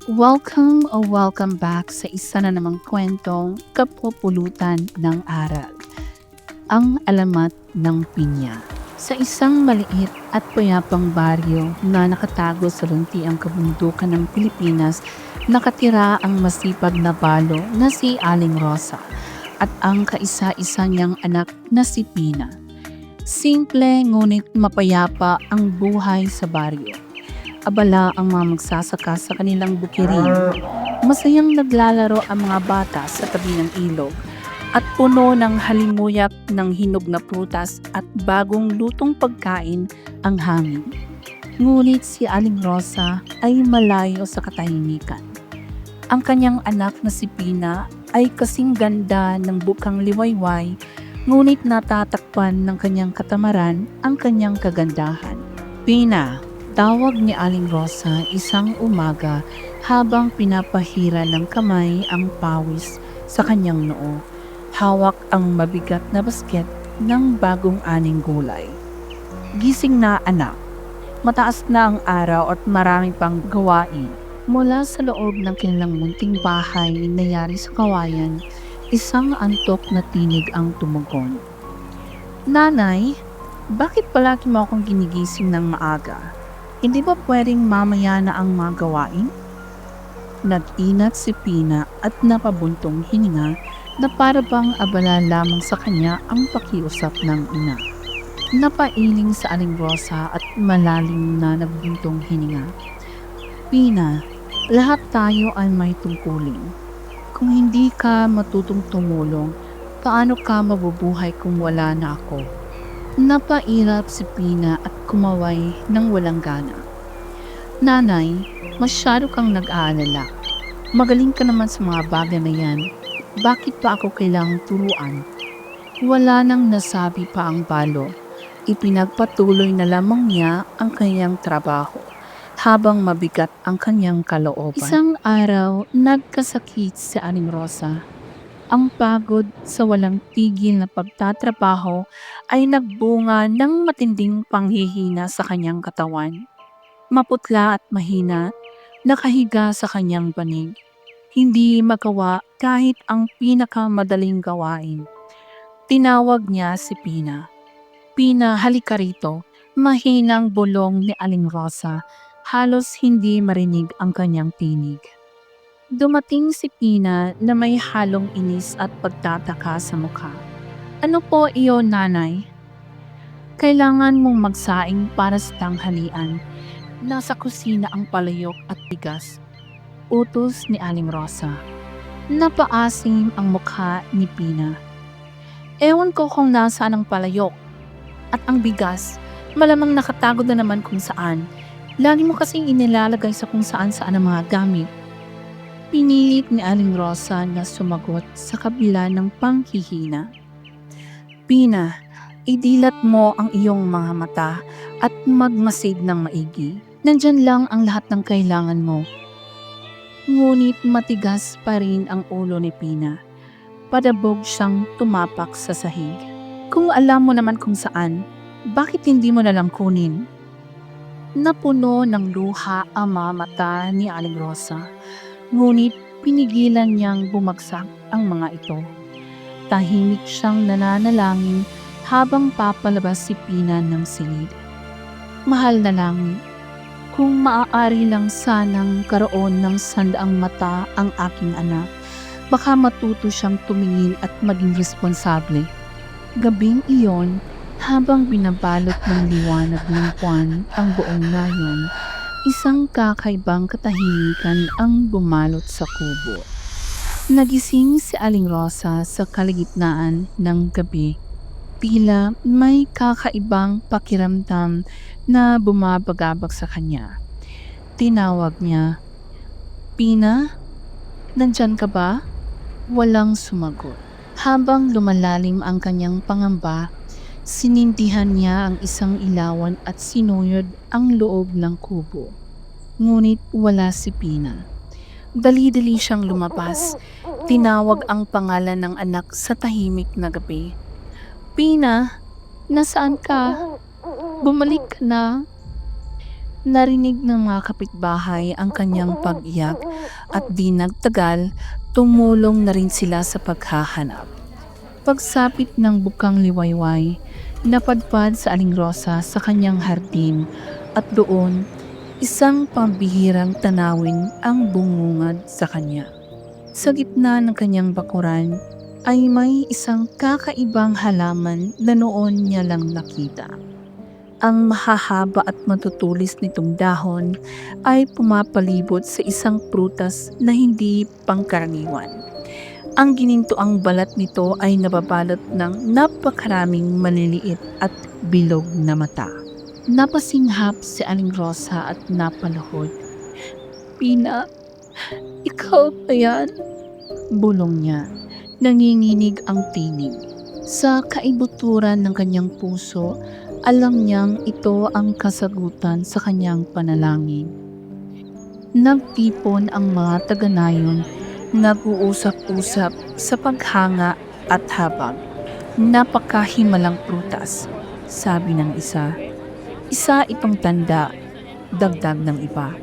Welcome back sa isa na namang kwentong kapupulutan ng aral. Ang alamat ng pinya. Sa isang maliit at payapang baryo na nakatago sa luntiang kabundukan ng Pilipinas, nakatira ang masipag na balo na si Aling Rosa at ang kaisa-isa niyang anak na si Pina. Simple ngunit mapayapa ang buhay sa baryo. Abala ang mga magsasaka sa kanilang bukirin. Masayang naglalaro ang mga bata sa tabi ng ilog at puno ng halimuyak ng hinog na prutas at bagong lutong pagkain ang hangin. Ngunit si Aling Rosa ay malayo sa katahimikan. Ang kanyang anak na si Pina ay kasing ganda ng bukang liwayway, ngunit natatakpan ng kanyang katamaran ang kanyang kagandahan. Pina, tawag ni Aling Rosa isang umaga habang pinapahira ng kamay ang pawis sa kanyang noo. Hawak ang mabigat na basket ng bagong aning gulay. Gising na anak. Mataas na ang araw at marami pang gawain. Mula sa loob ng kanilang munting bahay na yari sa kawayan, isang antok na tinig ang tumugon. Nanay, bakit palagi mo akong ginigising ng maaga? Hindi ba pwedeng mamaya na ang mga gawain? Nag-inat si Pina at napabuntong hininga na para bang abala lamang sa kanya ang pakiusap ng ina. Napailing sa Aling Rosa at malalim na nagbuntong hininga. Pina, lahat tayo ay may tungkulin. Kung hindi ka matutong tumulong, paano ka mabubuhay kung wala na ako? Napairap si Pina at kumaway ng walang gana. Nanay, masyado kang nag-aalala. Magaling ka naman sa mga bagay na yan. Bakit pa ako kailangang turuan? Wala nang nasabi pa ang balo. Ipinagpatuloy na lamang niya ang kanyang trabaho habang mabigat ang kanyang kalooban. Isang araw, nagkasakit si Aling Rosa. Ang pagod sa walang tigil na pagtatrabaho ay nagbunga ng matinding panghihina sa kanyang katawan. Maputla at mahina, nakahiga sa kanyang banig. Hindi magawa kahit ang pinakamadaling gawain. Tinawag niya si Pina. Pina, halika rito. Mahinang bulong ni Aling Rosa. Halos hindi marinig ang kanyang tinig. Dumating si Pina na may halong inis at pagtataka sa mukha. Ano po iyon, nanay? Kailangan mong magsaing para sa tanghalian. Nasa kusina ang palayok at bigas. Utos ni Aling Rosa. Napaasim ang mukha ni Pina. Ewan ko kung nasaan ang palayok. At ang bigas, malamang nakatago na naman kung saan. Lagi mo kasing inilalagay sa kung saan-saan ang mga gamit. Pinilit ni Aling Rosa na sumagot sa kabila ng panghihina. Pina, idilat mo ang iyong mga mata at magmasid ng maigi. Nandyan lang ang lahat ng kailangan mo. Ngunit matigas pa rin ang ulo ni Pina. Padabog siyang tumapak sa sahig. Kung alam mo naman kung saan, bakit hindi mo nalang kunin? Napuno ng luha ang mga mata ni Aling Rosa. Ngunit pinigilan niyang bumagsak ang mga ito. Tahimik siyang nananalangin habang papalabas si Pina ng silid. Mahal na langit, kung maaari lang sanang karoon ng sandaang mata ang aking anak, baka matuto siyang tumingin at maging responsable. Gabing iyon, habang binabalot ng liwanag ng buwan ang buong nayon, isang kakaibang katahimikan ang bumalot sa kubo. Nagising si Aling Rosa sa kalagitnaan ng gabi. Tila may kakaibang pakiramdam na bumabagabag sa kanya. Tinawag niya, Pina, nandyan ka ba? Walang sumagot. Habang lumalalim ang kanyang pangamba, sinindihan niya ang isang ilawan at sinuyod ang loob ng kubo. Ngunit wala si Pina. Dali-dali siyang lumabas. Tinawag ang pangalan ng anak sa tahimik na gabi. Pina, nasaan ka? Bumalik ka na. Narinig ng mga kapitbahay ang kanyang pag-iyak at di nagtagal, tumulong na rin sila sa paghahanap. Pagsapit ng bukang liwayway, napadpad sa Aling Rosa sa kanyang hardin at doon, isang pambihirang tanawin ang bumungad sa kanya. Sa gitna ng kanyang bakuran ay may isang kakaibang halaman na noon niya lang nakita. Ang mahahaba at matutulis nitong dahon ay pumapalibot sa isang prutas na hindi pangkaraniwan. Ang ginintoang balat nito ay nababalot ng napakaraming maliliit at bilog na mata. Napasinghap si Aling Rosa at napaluhod. "Pina, ikaw ba yan?" bulong niya. Nanginginig ang tinig. Sa kaibuturan ng kanyang puso, alam niyang ito ang kasagutan sa kanyang panalangin. Nagtipon ang mga taga-nayon, nag-uusap-usap sa paghanga at habag. "Napakahimalang prutas," sabi ng isa. "Isa itong tanda," dagdag ng iba.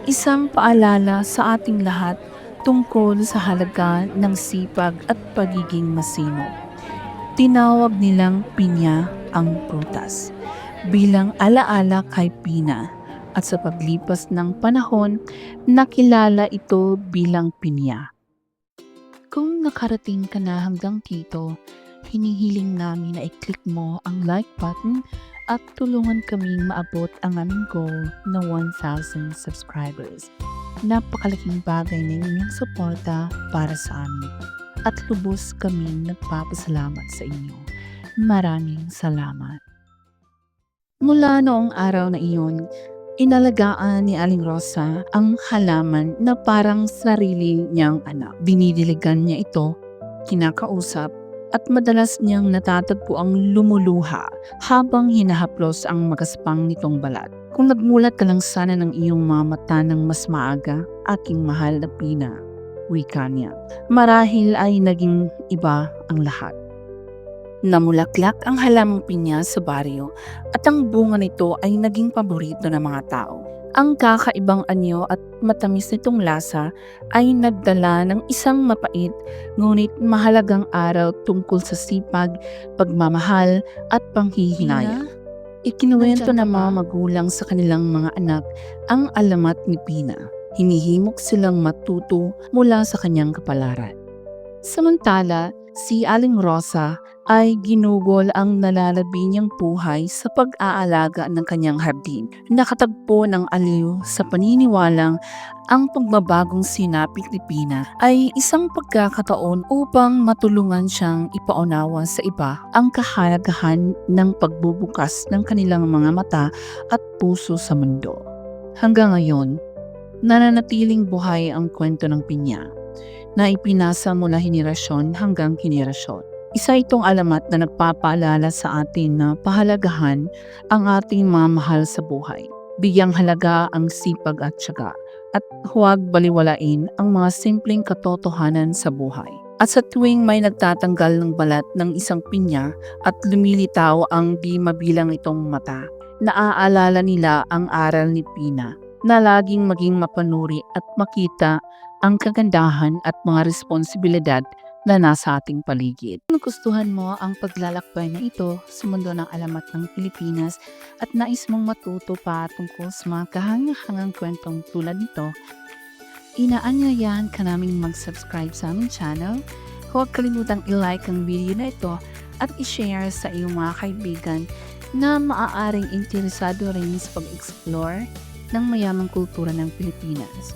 "Isang paalala sa ating lahat tungkol sa halaga ng sipag at pagiging masinop." Tinawag nilang pinya ang prutas bilang alaala kay Pina at sa paglipas ng panahon, nakilala ito bilang pinya. Kung nakarating ka na hanggang dito, hinihiling namin na i-click mo ang like button at tulungan kaming maabot ang aming goal na 1,000 subscribers. Napakalaking bagay na inyong suporta para sa amin at lubos kaming nagpapasalamat sa inyo. Maraming salamat. Mula noong araw na iyon, inalagaan ni Aling Rosa ang halaman na parang sarili niyang anak. Dinidiligan niya ito, kinakausap, at madalas niyang natatagpo ang lumuluha habang hinahaplos ang magaspang nitong balat. "Kung nagmulat ka lang sana ng iyong mga mata ng mas maaga, aking mahal na Pina," wika niya. Marahil ay naging iba ang lahat. Namulaklak ang halamang pinya sa baryo at ang bunga nito ay naging paborito ng mga tao. Ang kakaibang anyo at matamis nitong lasa ay nagdala ng isang mapait ngunit mahalagang aral tungkol sa sipag, pagmamahal at panghihinayang. Ikinuwento ng mga magulang sa kanilang mga anak ang alamat ni Pina. Hinihimok silang matuto mula sa kanyang kapalaran. Samantala, si Aling Rosa ay ginugol ang nalalabi niyang buhay sa pag-aalaga ng kanyang hardin. Nakatagpo ng aliw sa paniniwalang ang pagbabagong sinapit ni Pina ay isang pagkakataon upang matulungan siyang ipaunawa sa iba ang kahalagahan ng pagbubukas ng kanilang mga mata at puso sa mundo. Hanggang ngayon, nananatiling buhay ang kwento ng pinya na ipinasa mula henerasyon hanggang henerasyon. Isa itong alamat na nagpapaalala sa atin na pahalagahan ang ating mga mahal sa buhay. Bigyang halaga ang sipag at tiyaga at huwag baliwalain ang mga simpleng katotohanan sa buhay. At sa tuwing may nagtatanggal ng balat ng isang pinya at lumilitaw ang di mabilang itong mata, naaalala nila ang aral ni Pina na laging maging mapanuri at makita ang kagandahan at mga responsibilidad na nasa ating paligid. Kung nagustuhan mo ang paglalakbay na ito sa mundo ng alamat ng Pilipinas at nais mong matuto pa tungkol sa mga kahangahangang kwentong tulad nito, inaanyayahan ka naming mag-subscribe sa aming channel. Huwag kalimutang i-like ang video na ito at i-share sa iyong mga kaibigan na maaaring interesado rin sa pag-explore ng mayamang kultura ng Pilipinas.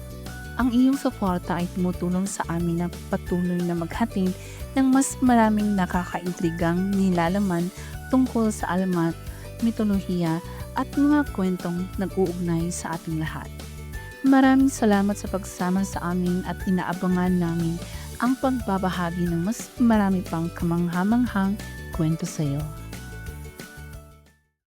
Ang iyong suporta ay tumutulong sa amin na patuloy na maghatid ng mas maraming nakakaintrigang nilalaman tungkol sa alamat, mitolohiya at mga kwentong nag-uugnay sa ating lahat. Maraming salamat sa pagsama sa amin at inaabangan namin ang pagbabahagi ng mas marami pang kamanghamanghang kwento sa iyo.